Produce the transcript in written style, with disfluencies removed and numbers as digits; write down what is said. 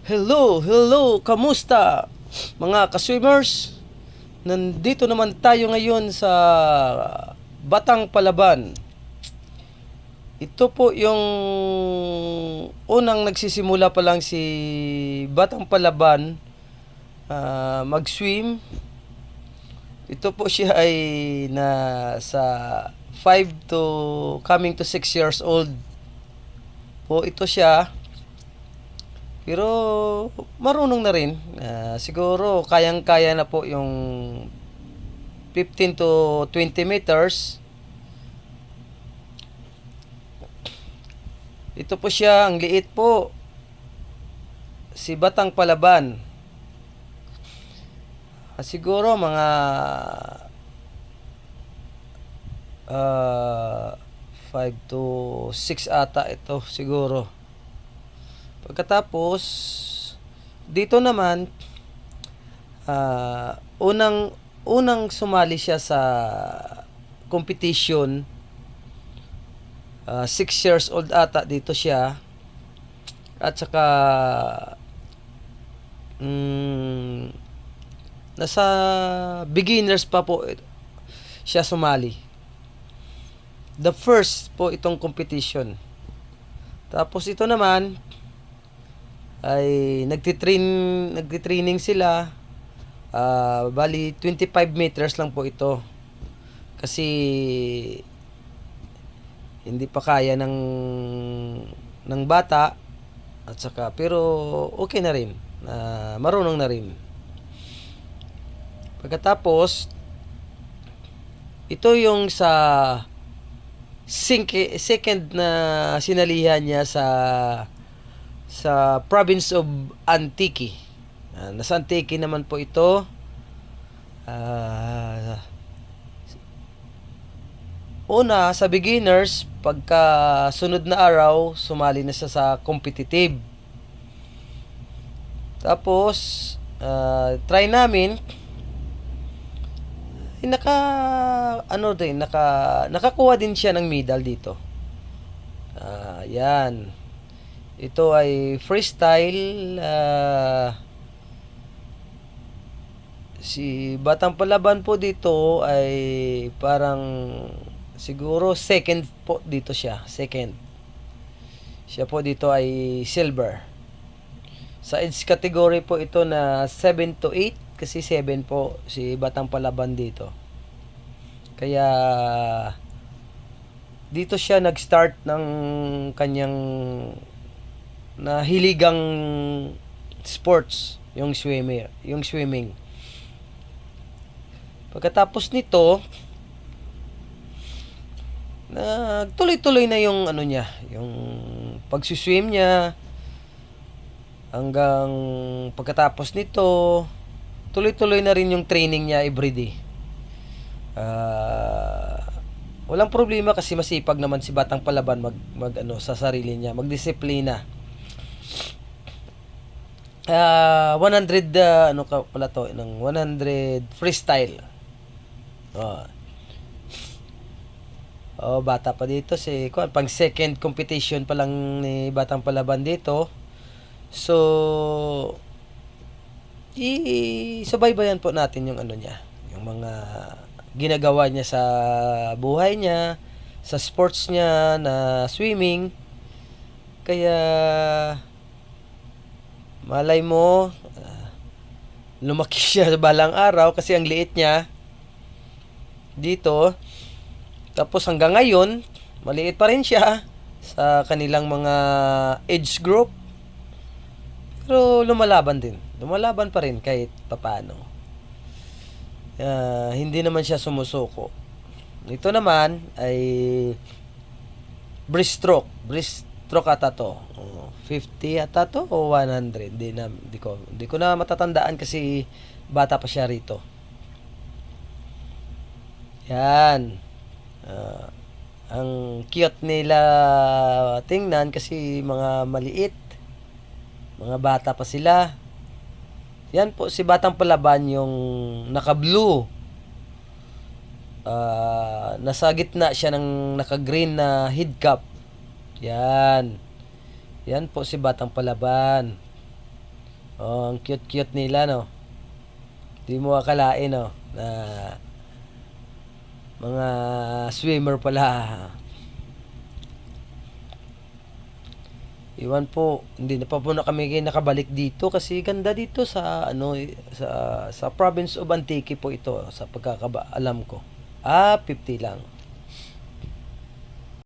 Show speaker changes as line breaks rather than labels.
Hello, hello, kamusta mga ka-swimmers? Nandito naman tayo ngayon sa Batang Palaban. Ito po yung unang nagsisimula pa lang si Batang Palaban mag-swim. Ito po siya ay na sa 5 to coming to 6 years old po ito siya. Pero marunong na rin. Siguro kayang-kaya na po yung 15 to 20 meters. Ito po siya, ang liit po. Si Batang Palaban. Siguro mga 5 to 6 ata ito siguro. Pagkatapos, dito naman, unang sumali siya sa competition. 6 years old ata dito siya. At saka, nasa beginners pa po siya sumali. The first po itong competition. Tapos ito naman, ay nagtitraining sila. Bali 25 meters lang po ito kasi hindi pa kaya ng bata at saka pero okay na rin, marunong na rin. Pagkatapos ito yung sa second na sinalihan niya sa province of Antique. Nasa Antique naman po ito. Una, sa beginners, pagka sunod na araw, sumali na siya sa competitive. Tapos, try namin. Nakakuha din siya ng medal dito. Yan. Ito ay freestyle. Si Batang Palaban po dito ay parang siguro second po dito siya. Second. Siya po dito ay silver. Sa age category po ito na 7 to 8 kasi 7 po si Batang Palaban dito. Kaya dito siya nag-start ng kanyang hiligang sports, yung swimming. Pagkatapos nito, tuloy-tuloy na yung yung pagsuswim niya hanggang pagkatapos nito, tuloy-tuloy na rin yung training niya everyday. Walang problema kasi masipag naman si Batang Palaban sa sarili niya, magdisiplina. 100 ng 100 freestyle. Bata pa dito pang second competition pa lang ni Batang Palaban dito. So subaybayan po natin yung niya, yung mga ginagawa niya sa buhay niya, sa sports niya na swimming. Kaya malay mo, lumaki siya sa balang araw kasi ang liit niya dito. Tapos hanggang ngayon, maliit pa rin siya sa kanilang mga age group. Pero lumalaban pa rin kahit papaano. Hindi naman siya sumusuko. Ito naman ay breaststroke ata to. 50 ata to o 100. Di ko na matatandaan kasi bata pa siya rito. Yan. Ang cute nila tingnan kasi mga maliit. Mga bata pa sila. Yan po si Batang Palaban yung naka-blue. Nasa gitna siya ng naka-green na head cap. Yan. Yan po si Batang Palaban. Oh, ang cute-cute nila, no? Di mo akalain, no? Na mga swimmer pala. Iwan po, hindi na pa po na kami nakabalik dito kasi ganda dito sa ano sa province of Antique po ito sa pagkakaalam ko. 50 lang.